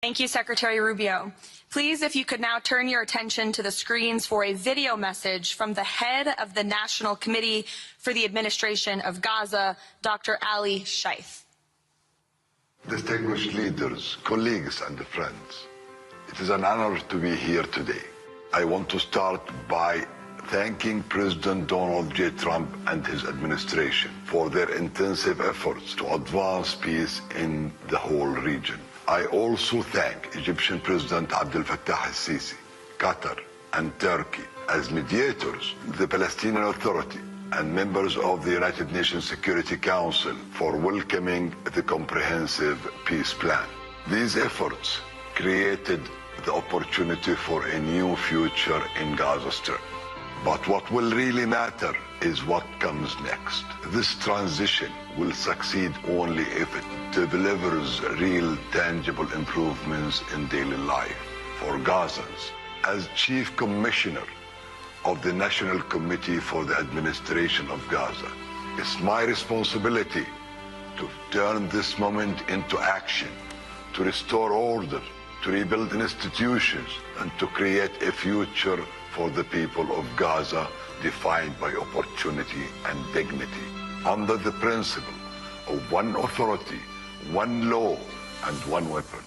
Thank you, Secretary Rubio. Please, if you could now turn your attention to the screens for a video message from the head of the National Committee for the Administration of Gaza, Dr. Ali Shaith. Distinguished leaders, colleagues, and friends, it is an honor to be here today. I want to start by thanking President Donald J. Trump and his administration for their intensive efforts to advance peace in the whole region. I also thank Egyptian President Abdel Fattah al-Sisi, Qatar, and Turkey as mediators, the Palestinian Authority, and members of the United Nations Security Council for welcoming the comprehensive peace plan. These efforts created the opportunity for a new future in Gaza Strip. But what will really matter is what comes next. This transition will succeed only if it delivers real, tangible improvements in daily life for Gazans. As Chief Commissioner of the National Committee for the Administration of Gaza, it's my responsibility to turn this moment into action, to restore order, to rebuild institutions, and to create a future for the people of Gaza defined by opportunity and dignity, under the principle of one authority, one law, and one weapon.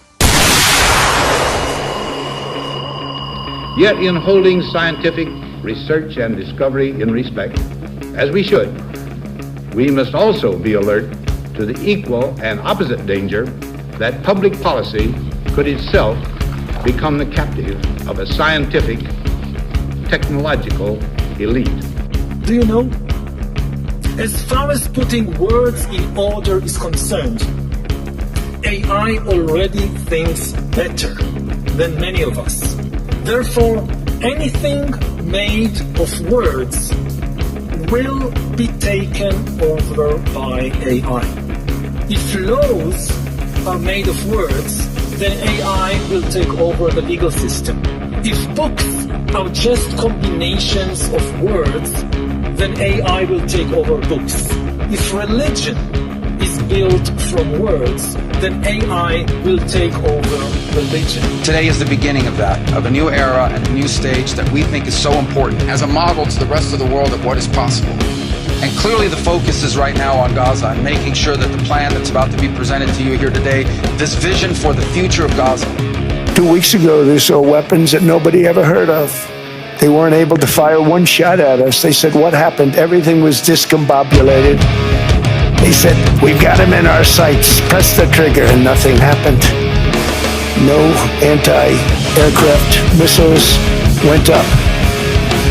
Yet in holding scientific research and discovery in respect, as we should, we must also be alert to the equal and opposite danger that public policy could itself become the captive of a scientific, technological elite. Do you know, as far as putting words in order is concerned, AI already thinks better than many of us. Therefore, anything made of words will be taken over by AI. If laws are made of words, then AI will take over the legal system. If books are just combinations of words, then AI will take over books. If religion is built from words, then AI will take over religion. Today is the beginning of that, of a new era and a new stage that we think is so important as a model to the rest of the world of what is possible. And clearly the focus is right now on Gaza and making sure that the plan that's about to be presented to you here today, this vision for the future of Gaza. 2 weeks ago, they saw weapons that nobody ever heard of. They weren't able to fire one shot at us. They said, what happened? Everything was discombobulated. They said, we've got them in our sights. Press the trigger, and nothing happened. No anti-aircraft missiles went up.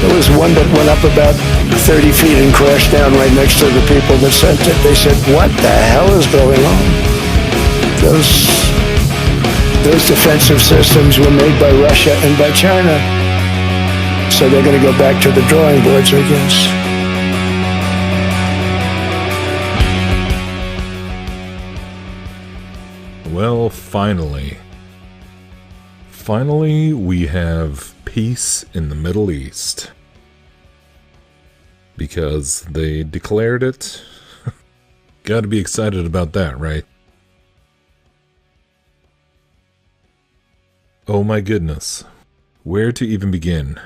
There was one that went up about 30 feet and crashed down right next to the people that sent it. They said, what the hell is going on? Those defensive systems were made by Russia and by China. So they're going to go back to the drawing boards, I guess. Well, finally. Finally, we have peace in the Middle East. Because they declared it. Gotta be excited about that, right? Oh my goodness. Where to even begin?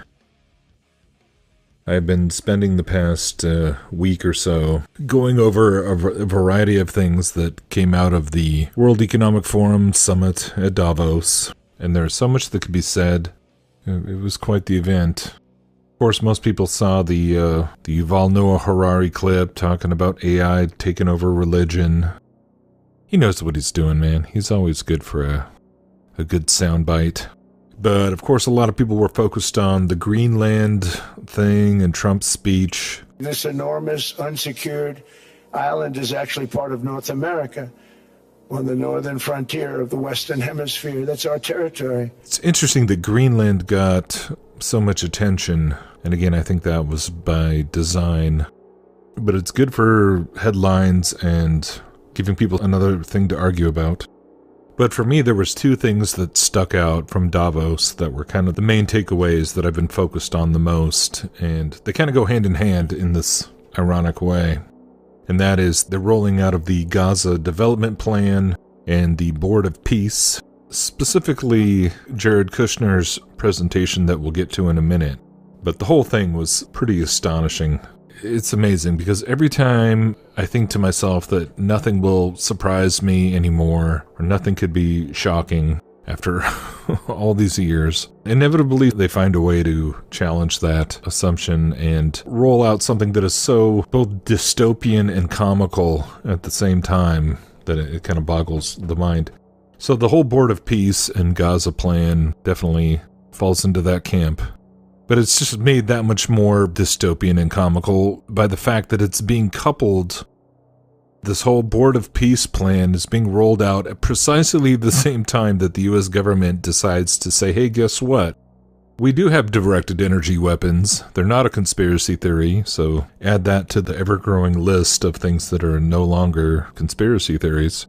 I've been spending the past week or so going over a variety of things that came out of the World Economic Forum summit at Davos, and there's so much that could be said. It was quite the event. Of course, most people saw the Yuval Noah Harari clip talking about AI taking over religion. He knows what he's doing, man. He's always good for a good soundbite. But, of course, a lot of people were focused on the Greenland thing and Trump's speech. This enormous unsecured island is actually part of North America, on the northern frontier of the Western Hemisphere. That's our territory. It's interesting that Greenland got so much attention, and again, I think that was by design. But it's good for headlines and giving people another thing to argue about. But for me, there was two things that stuck out from Davos that were kind of the main takeaways that I've been focused on the most, and they kind of go hand in hand in this ironic way. And that is the rolling out of the Gaza Development Plan and the Board of Peace specifically Jared Kushner's presentation that we'll get to in a minute. But the whole thing was pretty astonishing. It's amazing because every time I think to myself that nothing will surprise me anymore, or nothing could be shocking after all these years, inevitably they find a way to challenge that assumption and roll out something that is so both dystopian and comical at the same time that it kind of boggles the mind. So the whole Board of Peace and Gaza plan definitely falls into that camp. But it's just made that much more dystopian and comical by the fact that it's being coupled. This whole Board of Peace plan is being rolled out at precisely the same time that the U.S. government decides to say, hey, guess what? We do have directed energy weapons. They're not a conspiracy theory, so add that to the ever-growing list of things that are no longer conspiracy theories.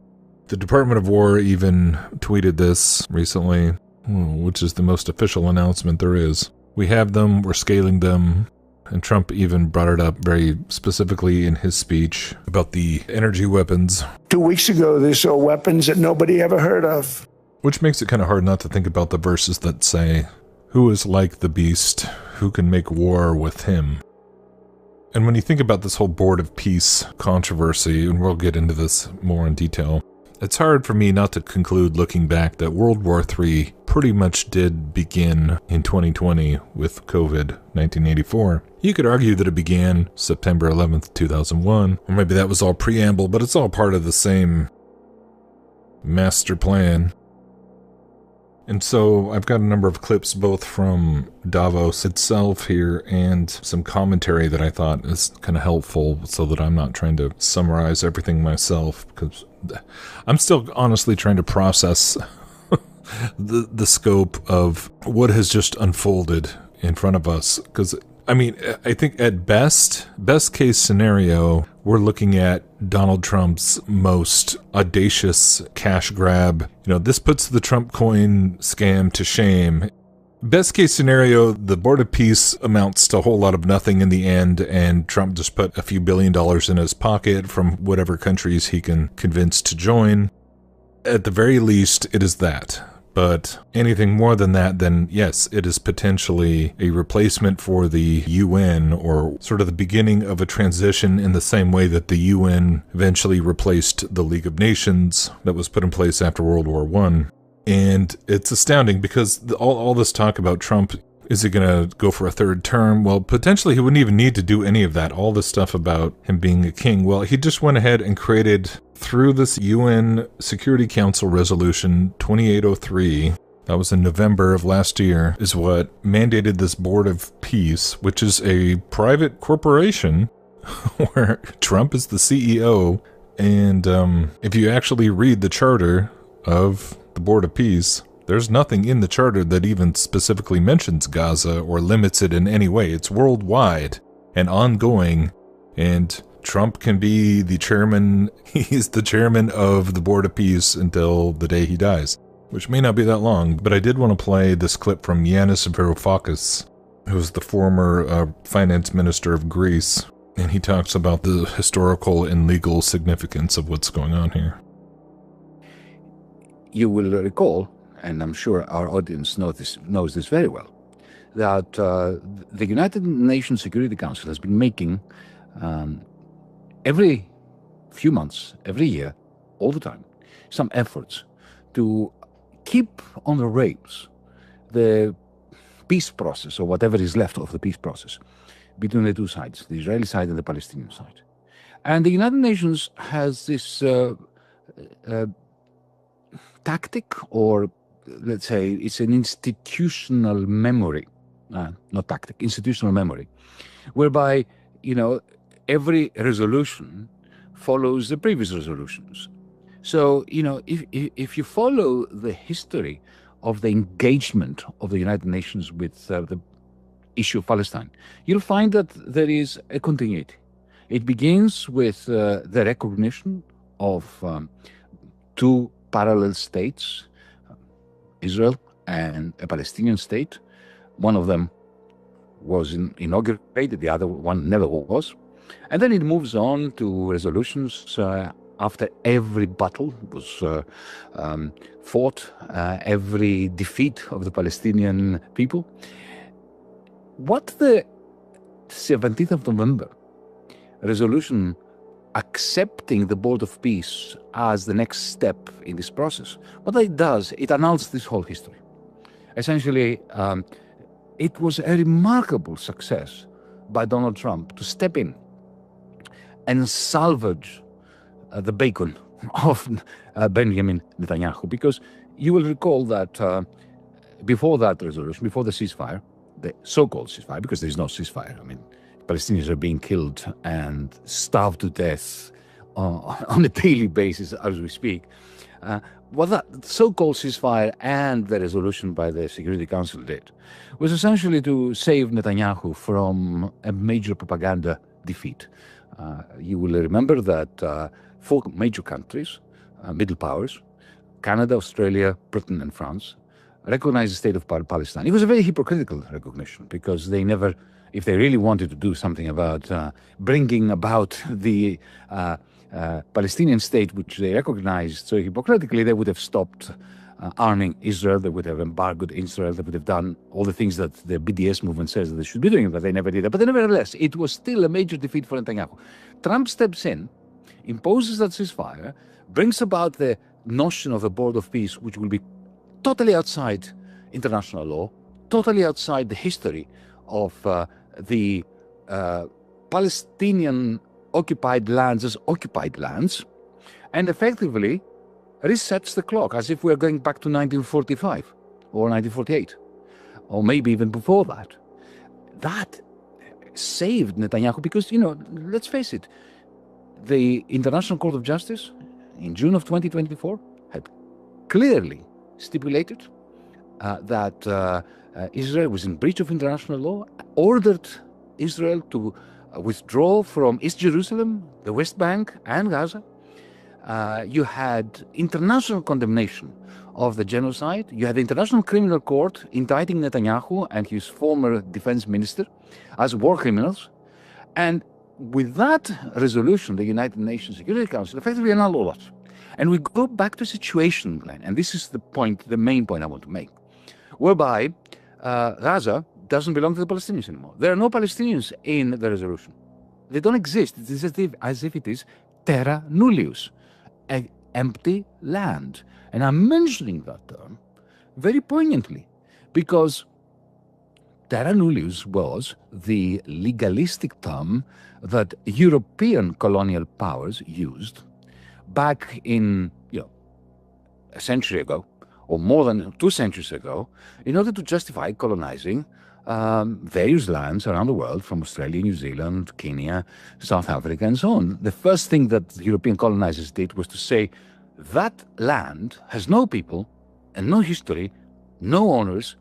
The Department of War even tweeted this recently, which is the most official announcement there is. We have them, we're scaling them, and Trump even brought it up very specifically in his speech about the energy weapons. 2 weeks ago, they saw weapons that nobody ever heard of. Which makes it kind of hard not to think about the verses that say, who is like the beast, who can make war with him? And when you think about this whole Board of Peace controversy, and we'll get into this more in detail, it's hard for me not to conclude looking back that World War III pretty much did begin in 2020 with COVID-1984. You could argue that it began September 11th, 2001, or maybe that was all preamble, but it's all part of the same master plan. And so I've got a number of clips both from Davos itself here and some commentary that I thought is kind of helpful so that I'm not trying to summarize everything myself, because I'm still honestly trying to process the scope of what has just unfolded in front of us. Because, I mean, I think at best case scenario, we're looking at Donald Trump's most audacious cash grab. You know, this puts the Trump coin scam to shame. Best case scenario, the Board of Peace amounts to a whole lot of nothing in the end, and Trump just put a few $1 billion in his pocket from whatever countries he can convince to join. At the very least, it is that. But anything more than that, then yes, it is potentially a replacement for the UN, or sort of the beginning of a transition in the same way that the UN eventually replaced the League of Nations that was put in place after World War I. And it's astounding because all this talk about Trump, is he going to go for a third term? Well, potentially he wouldn't even need to do any of that. All this stuff about him being a king. Well, he just went ahead and created, through this UN Security Council Resolution 2803, that was in November of last year, is what mandated this Board of Peace, which is a private corporation where Trump is the CEO. And if you actually read the charter of the Board of Peace, there's nothing in the charter that even specifically mentions Gaza or limits it in any way. It's worldwide and ongoing, and Trump can be the chairman. He's the chairman of the Board of Peace until the day he dies, which may not be that long. But I did want to play this clip from Yanis Varoufakis, who's the former finance minister of Greece, and he talks about the historical and legal significance of what's going on here. You will recall, and I'm sure our audience knows this very well, that the United Nations Security Council has been making every few months, every year, all the time, some efforts to keep on the rails the peace process, or whatever is left of the peace process, between the two sides, the Israeli side and the Palestinian side. And the United Nations has this tactic, or let's say it's an institutional memory, not tactic, institutional memory, whereby, you know, every resolution follows the previous resolutions. So, you know, if you follow the history of the engagement of the United Nations with the issue of Palestine, you'll find that there is a continuity. It begins with the recognition of two parallel states, Israel and a Palestinian state. One of them was inaugurated, the other one never was. And then it moves on to resolutions after every battle was fought, every defeat of the Palestinian people. What the 17th of November resolution accepting the Board of Peace as the next step in this process, what it does, it annuls this whole history. Essentially, it was a remarkable success by Donald Trump to step in and salvage the bacon of Benjamin Netanyahu, because you will recall that before that resolution, before the ceasefire, the so-called ceasefire, because there is no ceasefire, I mean, Palestinians are being killed and starved to death on a daily basis as we speak. What that so-called ceasefire and the resolution by the Security Council did was essentially to save Netanyahu from a major propaganda defeat. You will remember that 4 major countries, middle powers, Canada, Australia, Britain, and France, recognized the state of Palestine. It was a very hypocritical recognition, because they never, if they really wanted to do something about bringing about the Palestinian state, which they recognized so hypocritically, they would have stopped arming Israel, they would have embargoed Israel, they would have done all the things that the BDS movement says that they should be doing, but they never did that. But nevertheless, it was still a major defeat for Netanyahu. Trump steps in, imposes that ceasefire, brings about the notion of a Board of Peace, which will be totally outside international law, totally outside the history of the Palestinian occupied lands as occupied lands, and effectively resets the clock as if we're going back to 1945 or 1948, or maybe even before that. That saved Netanyahu because, let's face it, the International Court of Justice in June of 2024 had clearly stipulated that Israel was in breach of international law, ordered Israel to withdraw from East Jerusalem, the West Bank, and Gaza. You had international condemnation of the genocide. You had the International Criminal Court indicting Netanyahu and his former defense minister as war criminals. And with that resolution, the United Nations Security Council effectively annulled all that. And we go back to a situation, Glenn, and this is the point, the main point I want to make, whereby Gaza doesn't belong to the Palestinians anymore. There are no Palestinians in the resolution. They don't exist. It is as if it is terra nullius, an empty land. And I'm mentioning that term very poignantly because terra nullius was the legalistic term that European colonial powers used back in, a century ago, or more than 2 centuries ago, in order to justify colonizing various lands around the world, from Australia, New Zealand, Kenya, South Africa, and so on. The first thing that the European colonizers did was to say that land has no people and no history, no owners.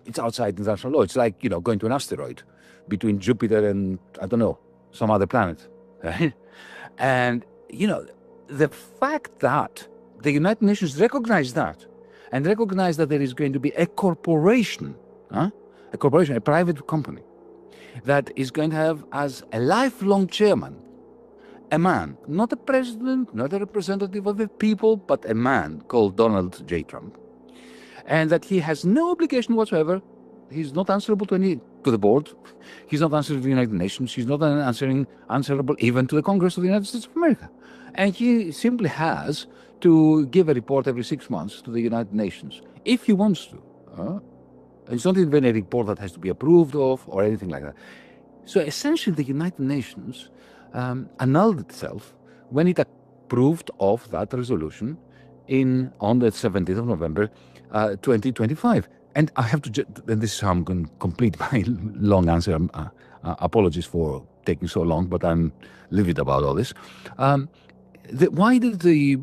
It's outside international law. It's like, going to an asteroid between Jupiter and, I don't know, some other planet. Right? And, the fact that the United Nations recognize that and recognize that there is going to be a corporation, a private company, that is going to have as a lifelong chairman a man, not a president, not a representative of the people, but a man called Donald J. Trump, and that he has no obligation whatsoever. He's not answerable to the board. He's not answerable to the United Nations. He's not answerable even to the Congress of the United States of America. And he simply has to give a report every 6 months to the United Nations, if he wants to. It's not even a report that has to be approved of or anything like that. So essentially, the United Nations annulled itself when it approved of that resolution on the 17th of November, 2025. And I have to, and this is how I'm going to complete my long answer. Apologies for taking so long, but I'm livid about all this. Why did the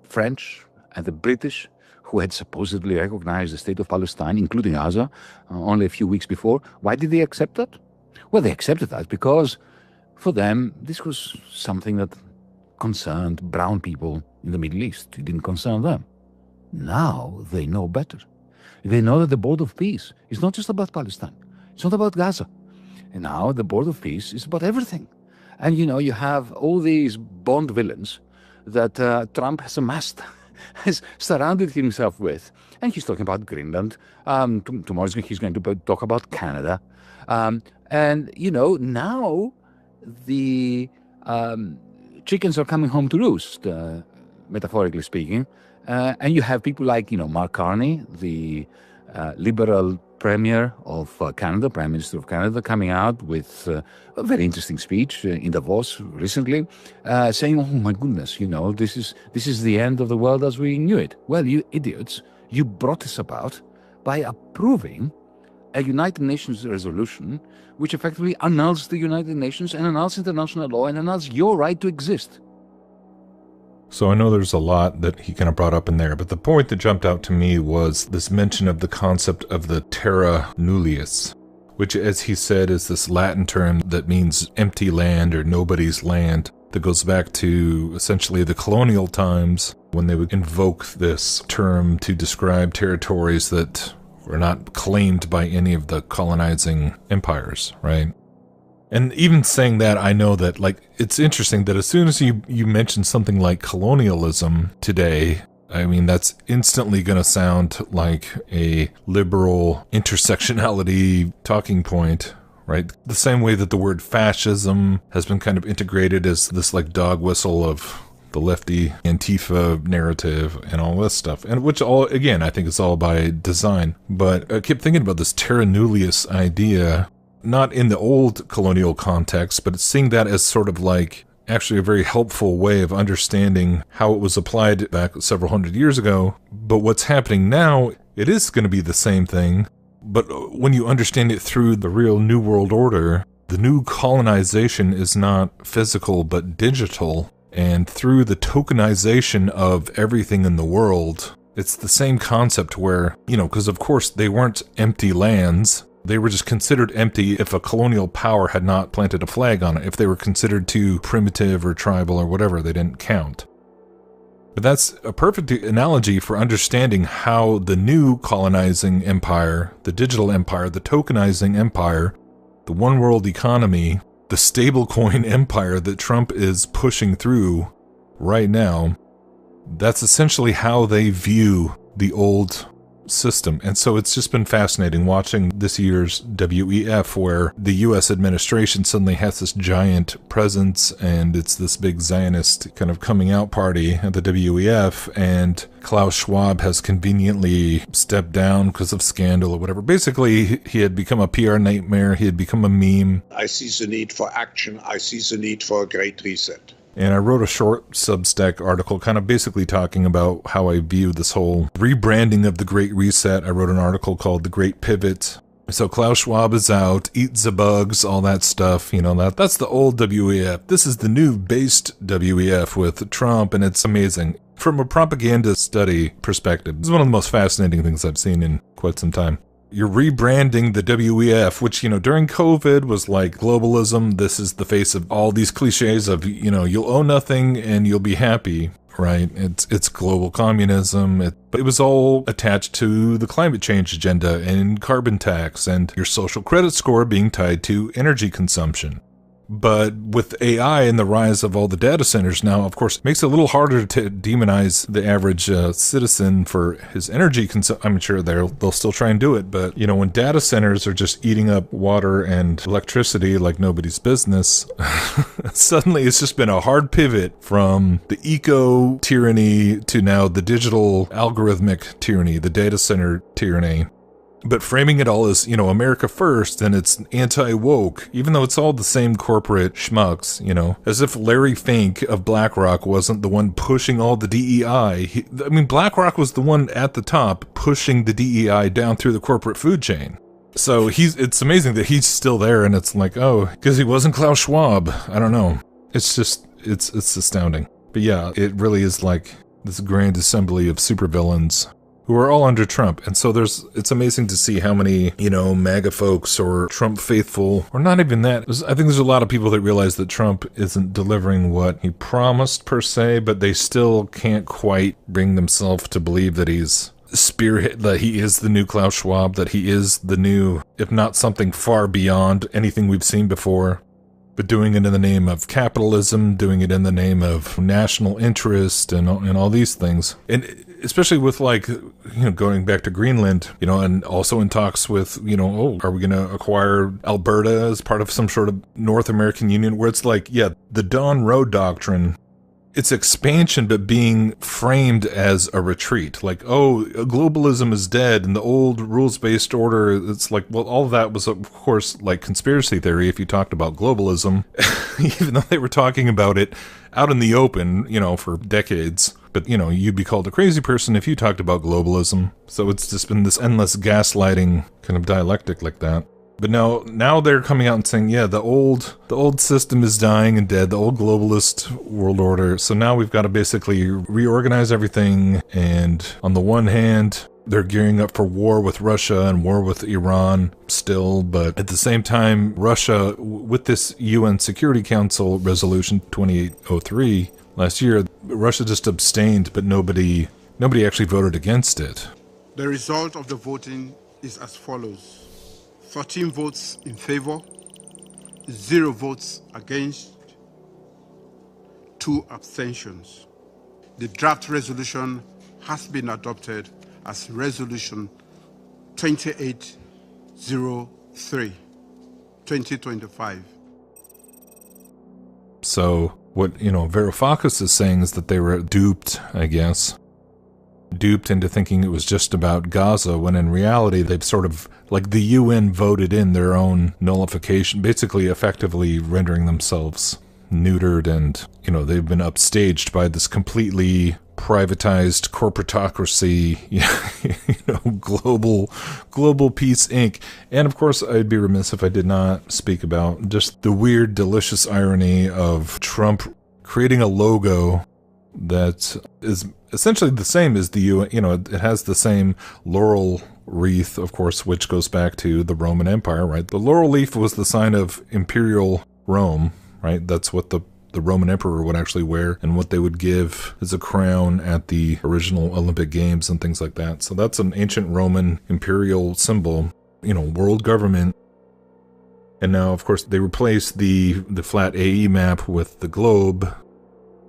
French and the British, who had supposedly recognized the state of Palestine, including Gaza, only a few weeks before, why did they accept that? Well, they accepted that because for them, this was something that concerned brown people in the Middle East. It didn't concern them. Now they know better. They know that the Board of Peace is not just about Palestine. It's not about Gaza. And now the Board of Peace is about everything. And, you have all these Bond villains that Trump has amassed, has surrounded himself with. And he's talking about Greenland. Tomorrow he's going to talk about Canada. And, now the chickens are coming home to roost, metaphorically speaking. And you have people like, Mark Carney, the Liberal Premier of Canada, Prime Minister of Canada, coming out with a very interesting speech in Davos recently, saying, "Oh my goodness, this is the end of the world as we knew it." Well, you idiots, you brought this about by approving a United Nations resolution which effectively annuls the United Nations and annuls international law and annuls your right to exist. So I know there's a lot that he kind of brought up in there, but the point that jumped out to me was this mention of the concept of the terra nullius, which, as he said, is this Latin term that means empty land or nobody's land, that goes back to essentially the colonial times when they would invoke this term to describe territories that were not claimed by any of the colonizing empires, right? And even saying that, I know that, it's interesting that as soon as you mention something like colonialism today, I mean, that's instantly going to sound like a liberal intersectionality talking point, right? The same way that the word fascism has been kind of integrated as this, dog whistle of the lefty Antifa narrative and all this stuff, and which all, again, I think is all by design. But I kept thinking about this terra nullius idea, not in the old colonial context, but seeing that as sort of actually a very helpful way of understanding how it was applied back several hundred years ago. But what's happening now, it is going to be the same thing, but when you understand it through the real New World Order, the new colonization is not physical but digital, and through the tokenization of everything in the world, it's the same concept where, because of course they weren't empty lands. They were just considered empty if a colonial power had not planted a flag on it. If they were considered too primitive or tribal or whatever, they didn't count. But that's a perfect analogy for understanding how the new colonizing empire, the digital empire, the tokenizing empire, the one world economy, the stablecoin empire that Trump is pushing through right now, that's essentially how they view the old system. And so it's just been fascinating watching this year's WEF, where the US administration suddenly has this giant presence, and it's this big Zionist kind of coming out party at the WEF, and Klaus Schwab has conveniently stepped down because of scandal or whatever. Basically, he had become a PR nightmare. He had become a meme. I see the need for action. I see the need for a great reset. And I wrote a short Substack article kind of basically talking about how I view this whole rebranding of the Great Reset. I wrote an article called The Great Pivot. So Klaus Schwab is out, eat the bugs, all that stuff, that's the old WEF. This is the new based WEF with Trump, and it's amazing. From a propaganda study perspective, this is one of the most fascinating things I've seen in quite some time. You're rebranding the WEF, which, during COVID was like globalism. This is the face of all these cliches of, you'll owe nothing and you'll be happy, right? It's global communism. But it was all attached to the climate change agenda and carbon tax and your social credit score being tied to energy consumption. But with AI and the rise of all the data centers now, of course, it makes it a little harder to demonize the average citizen for his energy consumption. I'm sure they'll still try and do it. But, when data centers are just eating up water and electricity like nobody's business, suddenly it's just been a hard pivot from the eco-tyranny to now the digital algorithmic tyranny, the data center tyranny. But framing it all as, America first, and it's anti-woke, even though it's all the same corporate schmucks, as if Larry Fink of BlackRock wasn't the one pushing all the DEI. BlackRock was the one at the top pushing the DEI down through the corporate food chain. So it's amazing that he's still there, and it's like, oh, because he wasn't Klaus Schwab. I don't know. It's just, it's astounding. But yeah, it really is like this grand assembly of supervillains who are all under Trump. And so it's amazing to see how many, MAGA folks or Trump faithful, or not even that. I think there's a lot of people that realize that Trump isn't delivering what he promised per se, but they still can't quite bring themselves to believe that he's that he is the new Klaus Schwab, that he is the new, if not something far beyond anything we've seen before. but doing it in the name of capitalism, doing it in the name of national interest and all these things. And especially with, like, you know, going back to Greenland, you know, and also in talks with, you know, oh, are we going to acquire Alberta as part of some sort of North American Union, where it's like, yeah, the Dawn Road Doctrine, it's expansion, but being framed as a retreat. Like, oh, globalism is dead and the old rules-based order, it's like, well, all of that was, of course, like conspiracy theory if you talked about globalism, even though they were talking about it out in the open, you know, for decades. But, you know, you'd be called a crazy person if you talked about globalism. So it's just been this endless gaslighting kind of dialectic like that. But now they're coming out and saying, yeah, the old system is dying and dead, the old globalist world order. So now we've got to basically reorganize everything. And on the one hand, they're gearing up for war with Russia and war with Iran still. But at the same time, Russia, with this UN Security Council resolution 2803 last year, Russia just abstained, but nobody actually voted against it. The result of the voting is as follows. 13 votes in favor, 0 votes against, 2 abstentions. The draft resolution has been adopted as Resolution 2803, 2025. So what, you know, Varoufakis is saying is that they were duped, I guess. Duped into thinking it was just about Gaza, when in reality they've sort of, like, the UN voted in their own nullification, basically effectively rendering themselves neutered, and, you know, they've been upstaged by this completely privatized corporatocracy, you know, Global Peace Inc. And of course, I'd be remiss if I did not speak about just the weird, delicious irony of Trump creating a logo that is essentially the same as the UN. You know, it has the same laurel wreath, of course, which goes back to the Roman Empire, right? The laurel leaf was the sign of imperial Rome, right? That's what the Roman emperor would actually wear, and what they would give as a crown at the original Olympic Games and things like that. So that's an ancient Roman imperial symbol, you know, world government. And now, of course, they replaced the flat AE map with the globe.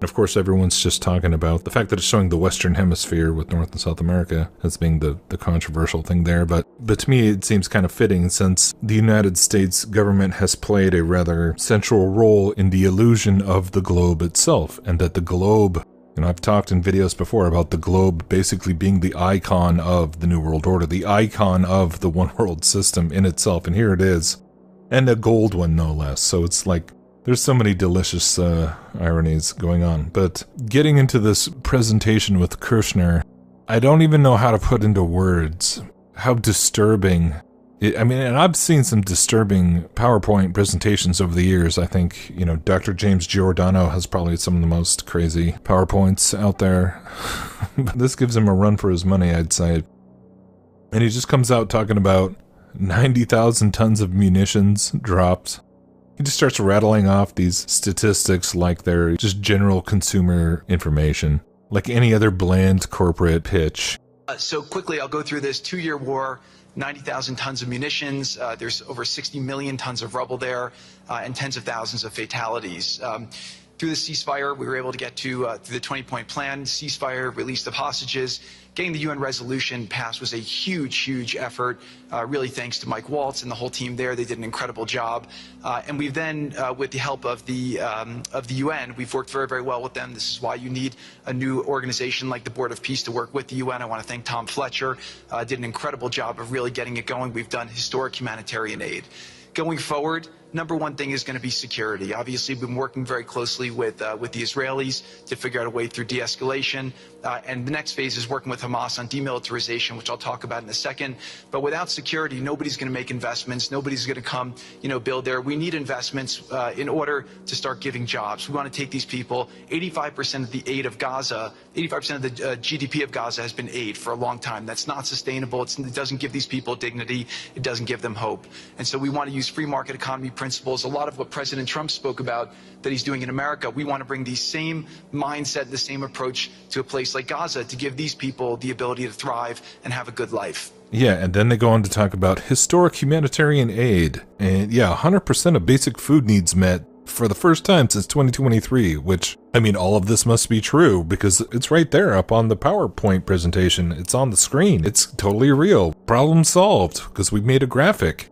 Of course, everyone's just talking about the fact that it's showing the Western Hemisphere with North and South America as being the controversial thing there. But to me, it seems kind of fitting, since the United States government has played a rather central role in the illusion of the globe itself. And that the globe, you know, I've talked in videos before about the globe basically being the icon of the New World Order, the icon of the one world system in itself. And here it is. And a gold one, no less. So it's like, there's so many delicious ironies going on. But getting into this presentation with Kirchner, I don't even know how to put into words how disturbing I mean, and I've seen some disturbing PowerPoint presentations over the years. I think, you know, Dr. James Giordano has probably some of the most crazy PowerPoints out there. This gives him a run for his money, I'd say. And he just comes out talking about 90,000 tons of munitions dropped. He just starts rattling off these statistics like they're just general consumer information, like any other bland corporate pitch. So quickly, I'll go through this 2-year war, 90,000 tons of munitions. There's over 60 million tons of rubble there, and tens of thousands of fatalities. Through the ceasefire, we were able to get to through the 20-point plan, ceasefire, release of hostages. Getting the UN resolution passed was a huge, huge effort, really thanks to Mike Waltz and the whole team there. They did an incredible job. And we've then, with the help of the UN, we've worked very, very well with them. This is why you need a new organization like the Board of Peace to work with the UN. I want to thank Tom Fletcher, did an incredible job of really getting it going. We've done historic humanitarian aid. Going forward, number one thing is going to be security. Obviously, we've been working very closely with the Israelis to figure out a way through de-escalation. And the next phase is working with Hamas on demilitarization, which I'll talk about in a second. But without security, nobody's going to make investments. Nobody's going to come, build there. We need investments in order to start giving jobs. We want to take these people. 85% of the aid of Gaza, 85% of the GDP of Gaza has been aid for a long time. That's not sustainable. It doesn't give these people dignity. It doesn't give them hope. And so we want to use free market economy principles. A lot of what President Trump spoke about that he's doing in America, we want to bring the same mindset, the same approach to a place like Gaza to give these people the ability to thrive and have a good life. Yeah, and then they go on to talk about historic humanitarian aid. And yeah, 100% of basic food needs met for the first time since 2023, which, I mean, all of this must be true because it's right there up on the PowerPoint presentation. It's on the screen. It's totally real. Problem solved because we've made a graphic.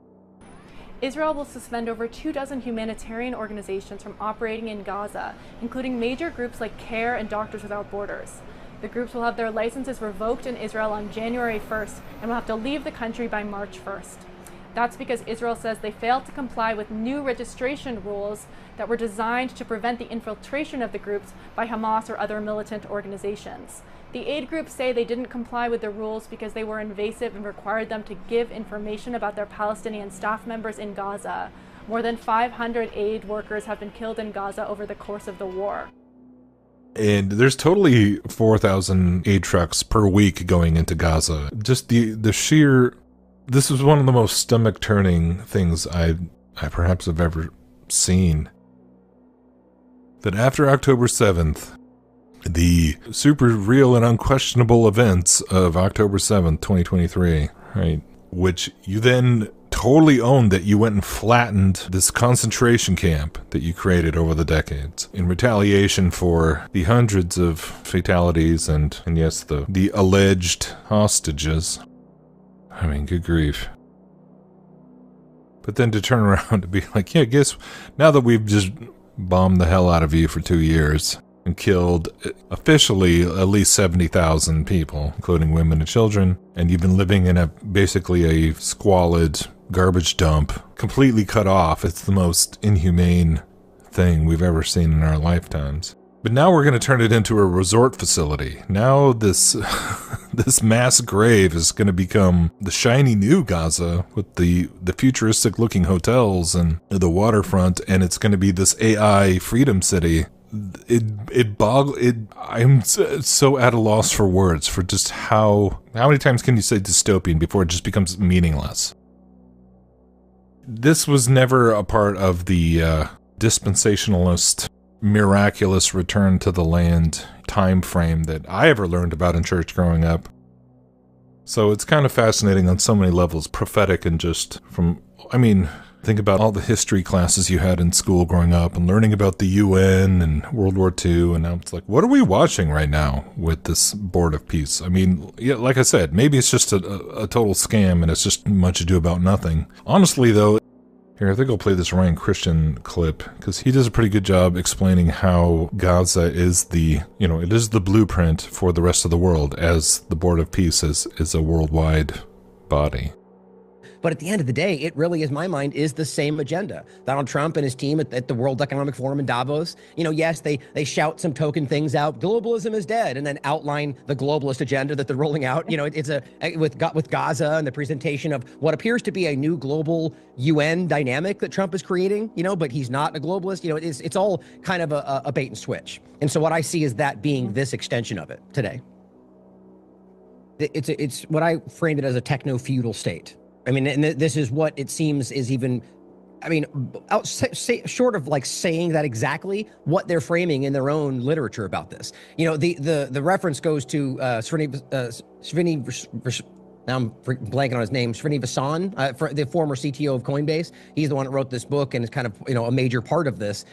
Israel will suspend over 24 humanitarian organizations from operating in Gaza, including major groups like CARE and Doctors Without Borders. The groups will have their licenses revoked in Israel on January 1st and will have to leave the country by March 1st. That's because Israel says they failed to comply with new registration rules that were designed to prevent the infiltration of the groups by Hamas or other militant organizations. The aid groups say they didn't comply with the rules because they were invasive and required them to give information about their Palestinian staff members in Gaza. More than 500 aid workers have been killed in Gaza over the course of the war. And there's totally 4,000 aid trucks per week going into Gaza. Just the sheer... This was one of the most stomach-turning things I perhaps have ever seen. That after October 7th, the super real and unquestionable events of October 7th, 2023, right, which you then totally owned, that you went and flattened this concentration camp that you created over the decades in retaliation for the hundreds of fatalities and yes, the alleged hostages. I mean, good grief. But then to turn around to be like, yeah, guess now that we've just bombed the hell out of you for 2 years and killed officially at least 70,000 people, including women and children, and you've been living in basically a squalid garbage dump, completely cut off. It's the most inhumane thing we've ever seen in our lifetimes. But now we're going to turn it into a resort facility. Now this this mass grave is going to become the shiny new Gaza with the futuristic looking hotels and the waterfront, and it's going to be this AI freedom city. I'm so at a loss for words for just how many times can you say dystopian before it just becomes meaningless? This was never a part of the dispensationalist miraculous return to the land time frame that I ever learned about in church growing up. So it's kind of fascinating on so many levels, prophetic and just from, I mean, think about all the history classes you had in school growing up and learning about the UN and World War II, and now it's like, what are we watching right now with this Board of Peace? I mean, yeah, like I said, maybe it's just a total scam and it's just much ado about nothing. Honestly, though, here, I think I'll play this Ryan Christian clip because he does a pretty good job explaining how Gaza is it is the blueprint for the rest of the world, as the Board of Peace is a worldwide body. But at the end of the day, it really, in my mind, is the same agenda. Donald Trump and his team at the World Economic Forum in Davos, yes, they shout some token things out, globalism is dead, and then outline the globalist agenda that they're rolling out. It's with Gaza and the presentation of what appears to be a new global UN dynamic that Trump is creating, but he's not a globalist. It's all kind of a bait and switch. And so what I see is that being this extension of it today. It's what I framed it as a techno-feudal state. I mean, and this is what it seems is even, I mean, short of like saying that exactly, what they're framing in their own literature about this. The reference goes to now I'm blanking on his name, Srinivasan, the former CTO of Coinbase. He's the one that wrote this book and is kind of, a major part of this,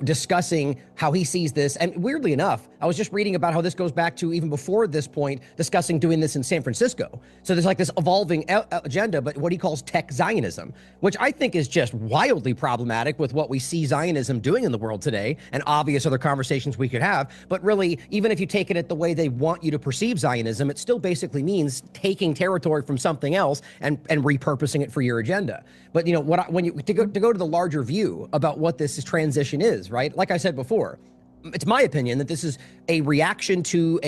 discussing how he sees this. And weirdly enough, I was just reading about how this goes back to even before this point, discussing doing this in San Francisco. So there's like this evolving agenda, but what he calls tech Zionism, which I think is just wildly problematic with what we see Zionism doing in the world today, and obvious other conversations we could have. But really, even if you take it the way they want you to perceive Zionism, it still basically means taking territory from something else and repurposing it for your agenda. But to go to the larger view about what this transition is, right? Like I said before, it's my opinion that this is a reaction to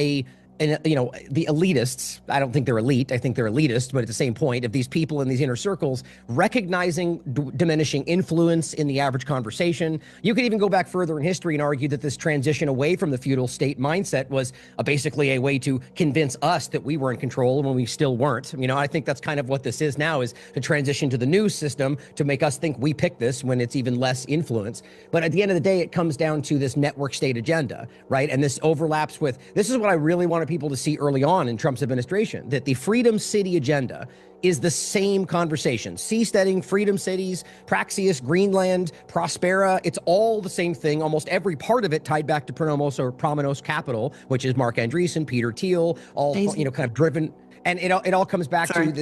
the elitists. I don't think they're elite. I think they're elitist, but at the same point of these people in these inner circles recognizing diminishing influence in the average conversation. You could even go back further in history and argue that this transition away from the feudal state mindset was basically a way to convince us that we were in control when we still weren't. I think that's kind of what this is now, is to transition to the new system to make us think we picked this when it's even less influence. But at the end of the day, it comes down to this network state agenda, right? And this overlaps with, this is what I really want people to see early on in Trump's administration, that the Freedom City agenda is the same conversation. Seasteading, Freedom Cities, Praxeus, Greenland, Prospera, it's all the same thing. Almost every part of it tied back to Pronomos Capital, which is Mark Andreessen, Peter Thiel, all, kind of driven. And it all comes back to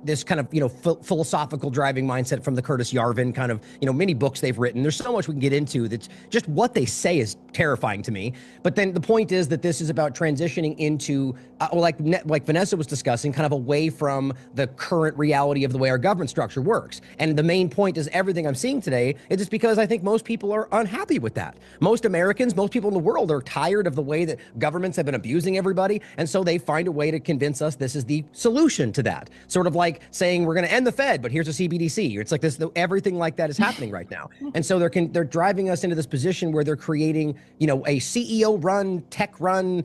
this kind of, philosophical driving mindset from the Curtis Yarvin kind of, many books they've written. There's so much we can get into that's just what they say is terrifying to me. But then the point is that this is about transitioning into, like Vanessa was discussing, kind of away from the current reality of the way our government structure works. And the main point is everything I'm seeing today is just because I think most people are unhappy with that. Most Americans, most people in the world are tired of the way that governments have been abusing everybody. And so they find a way to convince us this is the solution to that. Sort of like saying we're going to end the Fed, but here's a CBDC. It's like this, everything like that is happening right now. And so they're driving us into this position where they're creating, a CEO run, tech run,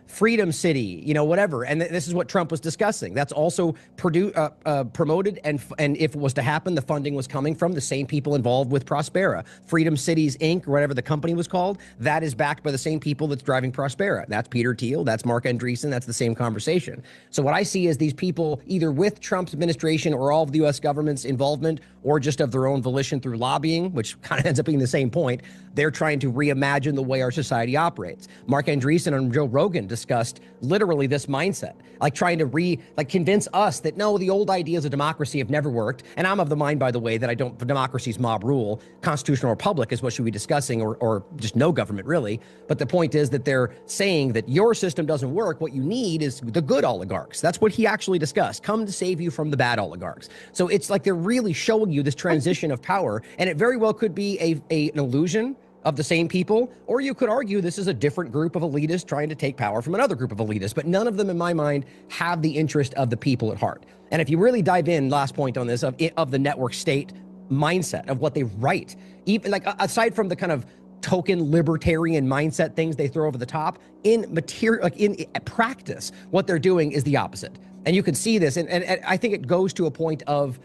Freedom City, whatever. And this is what Trump was discussing. That's also promoted. And if it was to happen, the funding was coming from the same people involved with Prospera. Freedom Cities, Inc., or whatever the company was called, that is backed by the same people that's driving Prospera. That's Peter Thiel. That's Mark Andreessen. That's the same conversation. So what I see is these people either with Trump's administration or all of the U.S. government's involvement or just of their own volition through lobbying, which kind of ends up being the same point, they're trying to reimagine the way our society operates. Mark Andreessen and Joe Rogan discussed literally this mindset, like trying to convince us that no, the old ideas of democracy have never worked. And I'm of the mind, by the way, that democracy's mob rule, constitutional republic is what should be discussing, or just no government really. But the point is that they're saying that your system doesn't work. What you need is the good oligarchs. That's what he actually discussed. Come to save you from the bad oligarchs. So it's like they're really showing you this transition of power, and it very well could be an illusion of the same people, or you could argue this is a different group of elitists trying to take power from another group of elitists, but none of them, in my mind, have the interest of the people at heart. And if you really dive in, last point on this, of the network state mindset of what they write, even like aside from the kind of token libertarian mindset things they throw over the top, in material, like in practice, what they're doing is the opposite. And you can see this, and I think it goes to a point of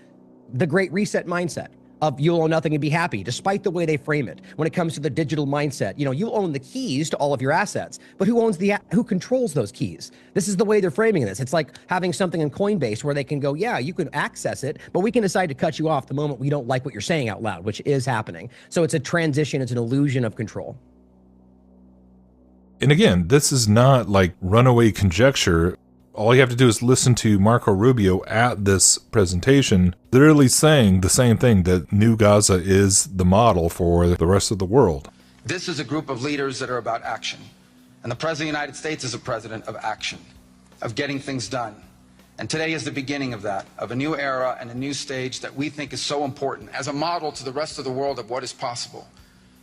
the Great Reset mindset. Of you'll own nothing and be happy, despite the way they frame it. When it comes to the digital mindset, you own the keys to all of your assets, but who controls those keys? This is the way they're framing this. It's like having something in Coinbase where they can go, yeah, you can access it, but we can decide to cut you off the moment we don't like what you're saying out loud, which is happening. So it's a transition. It's an illusion of control. And again, this is not like runaway conjecture. All you have to do is listen to Marco Rubio at this presentation, literally saying the same thing, that New Gaza is the model for the rest of the world. This is a group of leaders that are about action. And the President of the United States is a president of action, of getting things done. And today is the beginning of that, of a new era and a new stage that we think is so important as a model to the rest of the world of what is possible.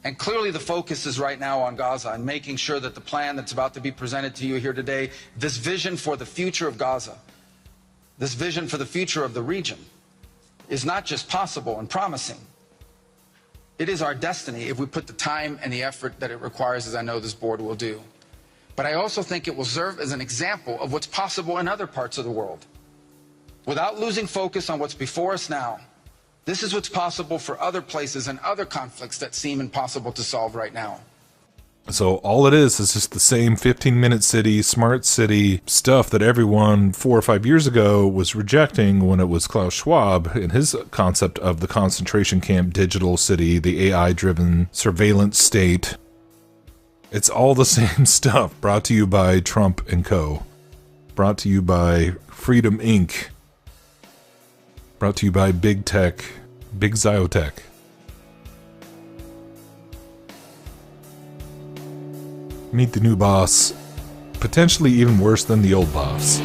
And clearly the focus is right now on Gaza and making sure that the plan that's about to be presented to you here today, this vision for the future of Gaza, this vision for the future of the region, is not just possible and promising. It is our destiny if we put the time and the effort that it requires, as I know this board will do. But I also think it will serve as an example of what's possible in other parts of the world. Without losing focus on what's before us now, this is what's possible for other places and other conflicts that seem impossible to solve right now. So all it is just the same 15-minute city, smart city stuff that everyone 4 or 5 years ago was rejecting when it was Klaus Schwab and his concept of the concentration camp digital city, the AI-driven surveillance state. It's all the same stuff, brought to you by Trump and Co. Brought to you by Freedom Inc. Brought to you by Big Tech, Big Zyotech. Meet the new boss, potentially even worse than the old boss.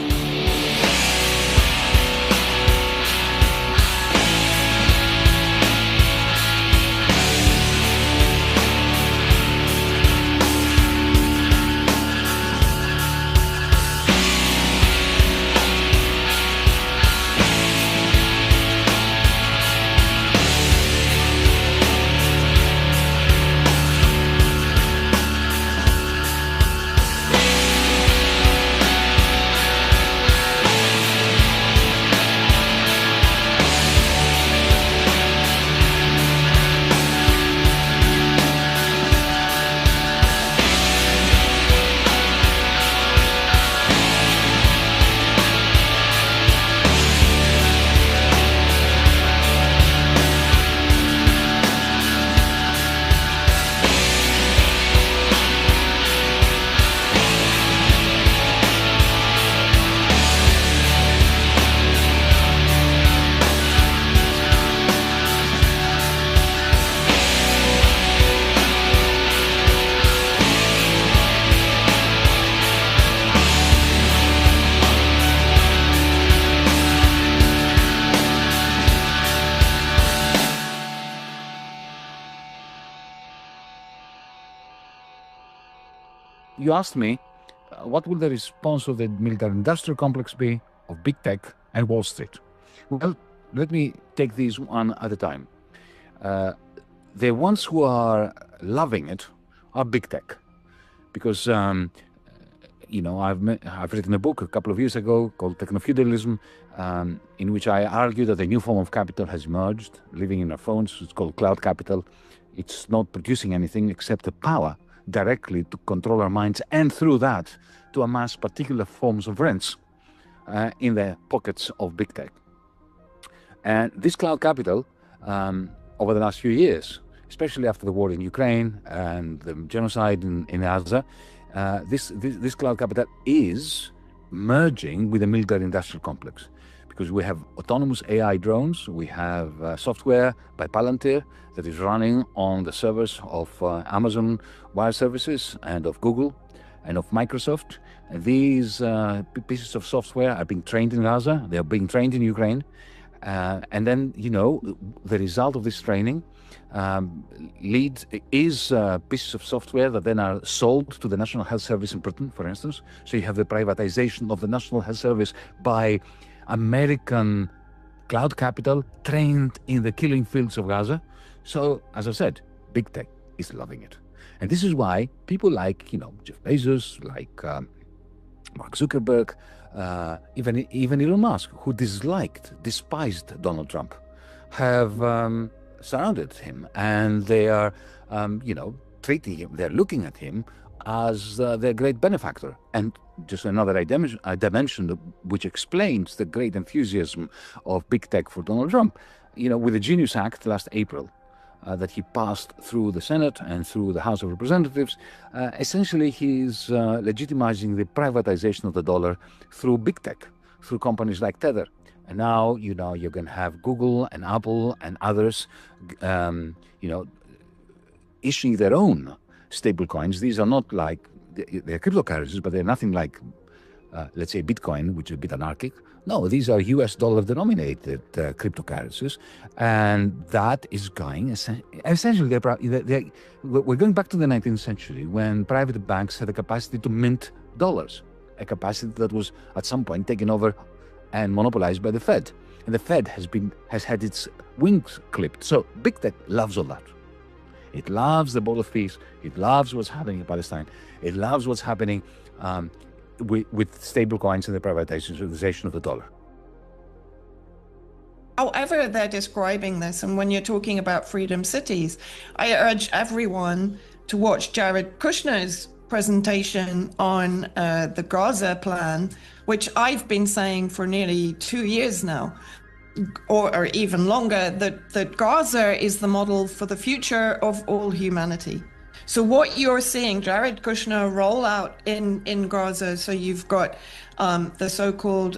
you asked me, what will the response of the military-industrial complex be, of big tech and Wall Street? Well, let me take these one at a time. The ones who are loving it are big tech, because I've written a book a couple of years ago called Techno-Feudalism, in which I argue that a new form of capital has emerged, living in our phones. It's called cloud capital. It's not producing anything except the power directly to control our minds, and through that to amass particular forms of rents in the pockets of big tech. And this cloud capital, over the last few years, especially after the war in Ukraine and the genocide in Gaza, this cloud capital is merging with the military-industrial complex, because we have autonomous AI drones, we have software by Palantir that is running on the servers of Amazon Wire Services and of Google and of Microsoft. And these pieces of software are being trained in Gaza, they are being trained in Ukraine, and then, the result of this training is pieces of software that then are sold to the National Health Service in Britain, for instance. So you have the privatization of the National Health Service by American cloud capital trained in the killing fields of Gaza. So, as I said, big tech is loving it. And this is why people like, Jeff Bezos, like Mark Zuckerberg, even Elon Musk, who despised Donald Trump, have surrounded him, and they are, treating him, they're looking at him as their great benefactor. And just another dimension which explains the great enthusiasm of big tech for Donald Trump, with the Genius Act last April that he passed through the Senate and through the House of Representatives, essentially he's legitimizing the privatization of the dollar through big tech, through companies like Tether. And now, you're going to have Google and Apple and others, issuing their own stable coins. These are not like, they're cryptocurrencies, but they're nothing like, let's say, Bitcoin, which is a bit anarchic. No, these are US dollar denominated cryptocurrencies. And that is going, essentially, we're going back to the 19th century when private banks had the capacity to mint dollars, a capacity that was at some point taken over and monopolized by the Fed. And the Fed has had its wings clipped. So big tech loves all that. It loves the border fees. It loves what's happening in Palestine. It loves what's happening with stable coins and the privatization of the dollar. However they're describing this, and when you're talking about freedom cities, I urge everyone to watch Jared Kushner's presentation on the Gaza plan, which I've been saying for nearly 2 years now, or even longer, that Gaza is the model for the future of all humanity. So what you're seeing Jared Kushner roll out in Gaza, so you've got the so-called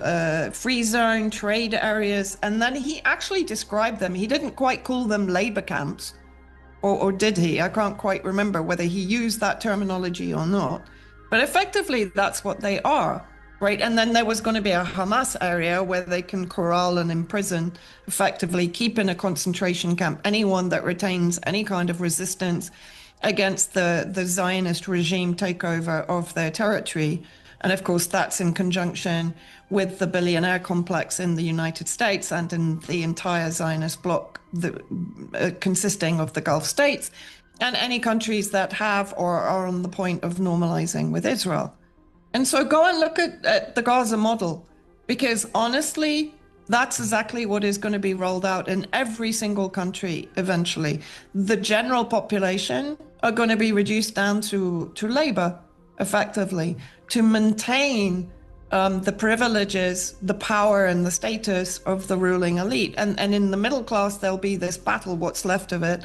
free zone trade areas, and then he actually described them. He didn't quite call them labor camps, or did he? I can't quite remember whether he used that terminology or not. But effectively, that's what they are, right? And then there was going to be a Hamas area where they can corral and imprison, effectively keep in a concentration camp anyone that retains any kind of resistance against the Zionist regime takeover of their territory. And of course, that's in conjunction with the billionaire complex in the United States and in the entire Zionist bloc consisting of the Gulf states and any countries that have or are on the point of normalizing with Israel. And so go and look at the Gaza model, because honestly, that's exactly what is going to be rolled out in every single country eventually. The general population are going to be reduced down to labor, effectively, to maintain the privileges, the power and the status of the ruling elite. And in the middle class, there'll be this battle, what's left of it.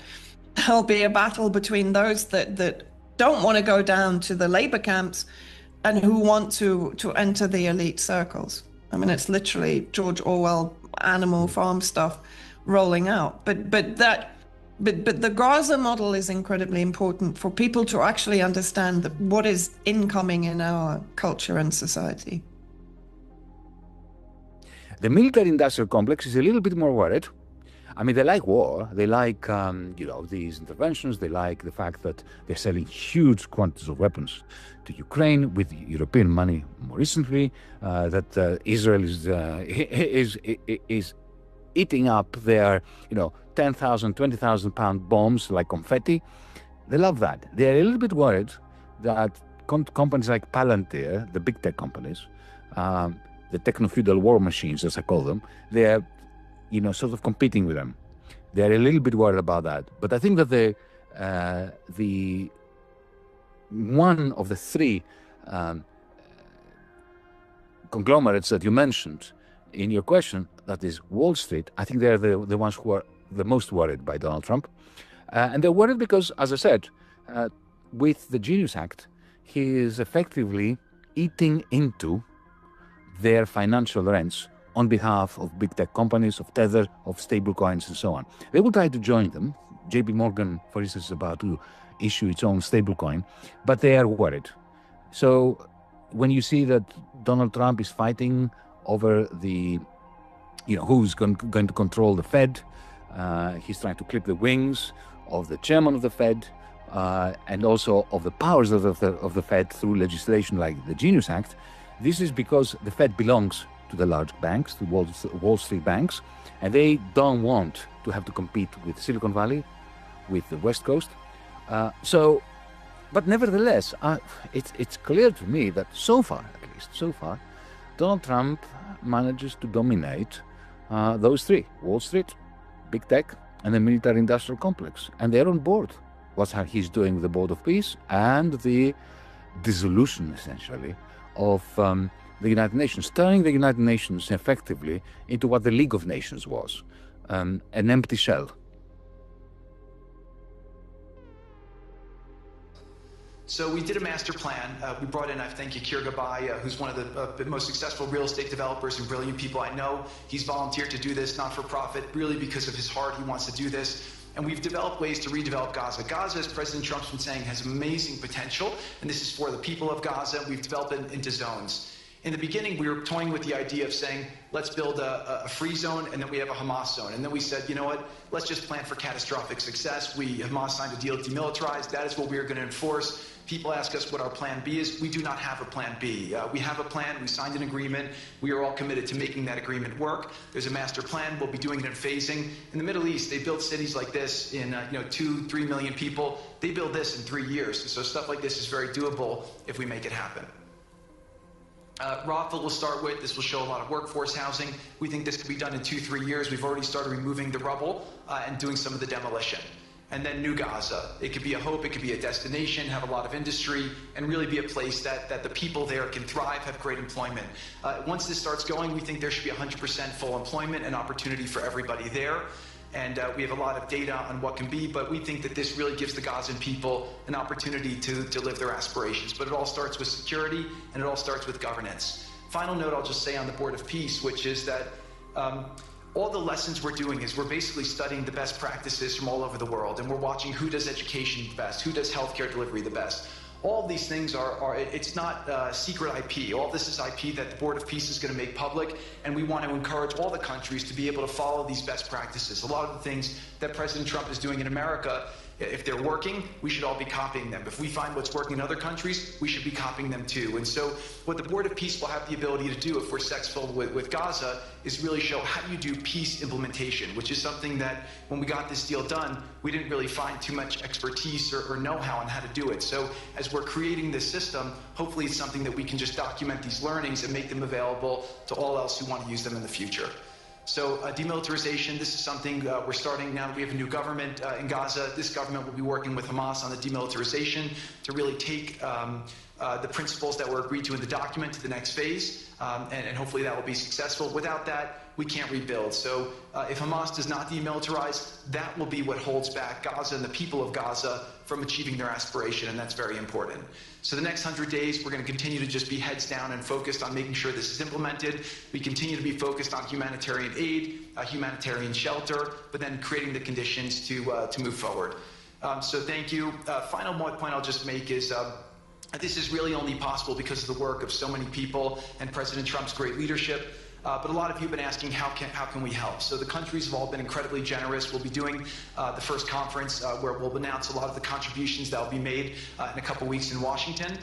There'll be a battle between those that don't want to go down to the labor camps and who want to enter the elite circles. I mean, it's literally George Orwell Animal Farm stuff rolling out. But the Gaza model is incredibly important for people to actually understand what is incoming in our culture and society. The military-industrial complex is a little bit more worried I mean, they like war. They like, these interventions. They like the fact that they're selling huge quantities of weapons to Ukraine with European money more recently, that Israel is eating up their, 10,000, 20,000 pound bombs like confetti. They love that. They're a little bit worried that companies like Palantir, the big tech companies, the techno-feudal war machines, as I call them, they're, sort of competing with them. They're a little bit worried about that. But I think that the one of the three conglomerates that you mentioned in your question, that is Wall Street, I think they're the ones who are the most worried by Donald Trump. And they're worried because, as I said, with the Genius Act, he is effectively eating into their financial rents on behalf of big tech companies, of Tether, of stablecoins, and so on. They will try to join them. JP Morgan, for instance, is about to issue its own stablecoin, but they are worried. So when you see that Donald Trump is fighting over the, who's going to control the Fed, he's trying to clip the wings of the chairman of the Fed, and also of the powers of the Fed through legislation like the Genius Act. This is because the Fed belongs to the large banks, the Wall Street banks, and they don't want to have to compete with Silicon Valley, with the West Coast. But nevertheless, it's clear to me that so far, Donald Trump manages to dominate those three: Wall Street, big tech, and the military-industrial complex. And they're on board. What's how he's doing with the Board of Peace and the dissolution, essentially, of the United Nations, turning the United Nations effectively into what the League of Nations was, an empty shell. So we did a master plan. We brought in, I thank you, Keir Gabay, who's one of the most successful real estate developers and brilliant people I know. He's volunteered to do this, not for profit, really because of his heart. He wants to do this. And we've developed ways to redevelop Gaza. Gaza, as President Trump's been saying, has amazing potential, and this is for the people of Gaza. We've developed it into zones. In the beginning, we were toying with the idea of saying, let's build a free zone, and then we have a Hamas zone. And then we said, you know what, let's just plan for catastrophic success. Hamas signed a deal to demilitarize. That is what we are going to enforce. People ask us what our plan B is. We do not have a plan B. We have a plan. We signed an agreement. We are all committed to making that agreement work. There's a master plan. We'll be doing it in phasing. In the Middle East, they build cities like this in 2-3 million people. They build this in 3 years. So stuff like this is very doable if we make it happen. Rafah we'll start with. This will show a lot of workforce housing. We think this could be done in 2-3 years. We've already started removing the rubble and doing some of the demolition. And then New Gaza. It could be a hope, it could be a destination, have a lot of industry, and really be a place that the people there can thrive, have great employment. Once this starts going, we think there should be 100% full employment and opportunity for everybody there. And we have a lot of data on what can be, but we think that this really gives the Gazan people an opportunity to live their aspirations. But it all starts with security, and it all starts with governance. Final note I'll just say on the Board of Peace, which is that all the lessons we're doing is we're basically studying the best practices from all over the world, and we're watching who does education the best, who does healthcare delivery the best. All of these things it's not secret IP. All this is IP that the Board of Peace is going to make public, and we want to encourage all the countries to be able to follow these best practices. A lot of the things that President Trump is doing in America, if they're working, we should all be copying them. If we find what's working in other countries, we should be copying them too. And so what the Board of Peace will have the ability to do if we're successful with Gaza is really show how do you do peace implementation, which is something that when we got this deal done, we didn't really find too much expertise or know-how on how to do it. So as we're creating this system, hopefully it's something that we can just document these learnings and make them available to all else who want to use them in the future. So demilitarization, this is something we're starting now that we have a new government in Gaza. This government will be working with Hamas on the demilitarization to really take the principles that were agreed to in the document to the next phase, and hopefully that will be successful. Without that, we can't rebuild. So if Hamas does not demilitarize, that will be what holds back Gaza and the people of Gaza from achieving their aspiration, and that's very important. So the next 100 days, we're going to continue to just be heads down and focused on making sure this is implemented. We continue to be focused on humanitarian aid, humanitarian shelter, but then creating the conditions to move forward. So thank you. Final point I'll just make is this is really only possible because of the work of so many people and President Trump's great leadership. But a lot of you have been asking, how can we help? So the countries have all been incredibly generous. We'll be doing the first conference where we'll announce a lot of the contributions that will be made in a couple weeks in Washington.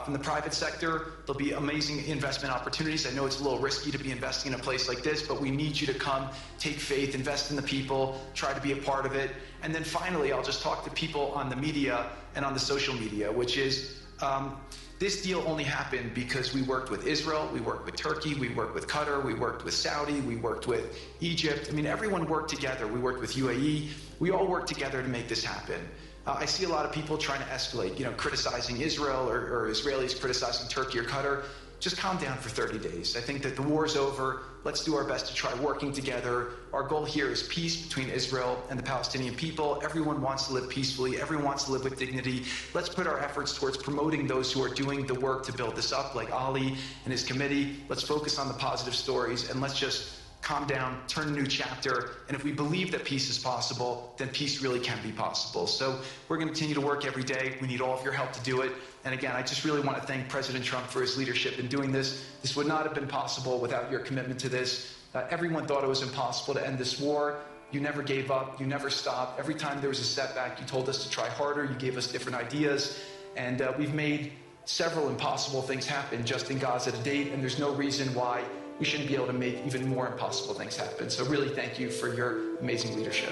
From the private sector, there'll be amazing investment opportunities. I know it's a little risky to be investing in a place like this, but we need you to come, take faith, invest in the people, try to be a part of it. And then finally, I'll just talk to people on the media and on the social media, which is, this deal only happened because we worked with Israel, we worked with Turkey, we worked with Qatar, we worked with Saudi, we worked with Egypt. I mean, everyone worked together. We worked with UAE. We all worked together to make this happen. I see a lot of people trying to escalate, criticizing Israel or Israelis criticizing Turkey or Qatar. Just calm down for 30 days. I think that the war's over. Let's do our best to try working together. Our goal here is peace between Israel and the Palestinian people. Everyone wants to live peacefully. Everyone wants to live with dignity. Let's put our efforts towards promoting those who are doing the work to build this up, like Ali and his committee. Let's focus on the positive stories, and let's just calm down, turn a new chapter, and if we believe that peace is possible, then peace really can be possible. So we're going to continue to work every day. We need all of your help to do it. And again, I just really want to thank President Trump for his leadership in doing this. This would not have been possible without your commitment to this. Everyone thought it was impossible to end this war. You never gave up. You never stopped. Every time there was a setback, you told us to try harder. You gave us different ideas. And we've made several impossible things happen just in Gaza to date, and there's no reason why we shouldn't be able to make even more impossible things happen. So really thank you for your amazing leadership.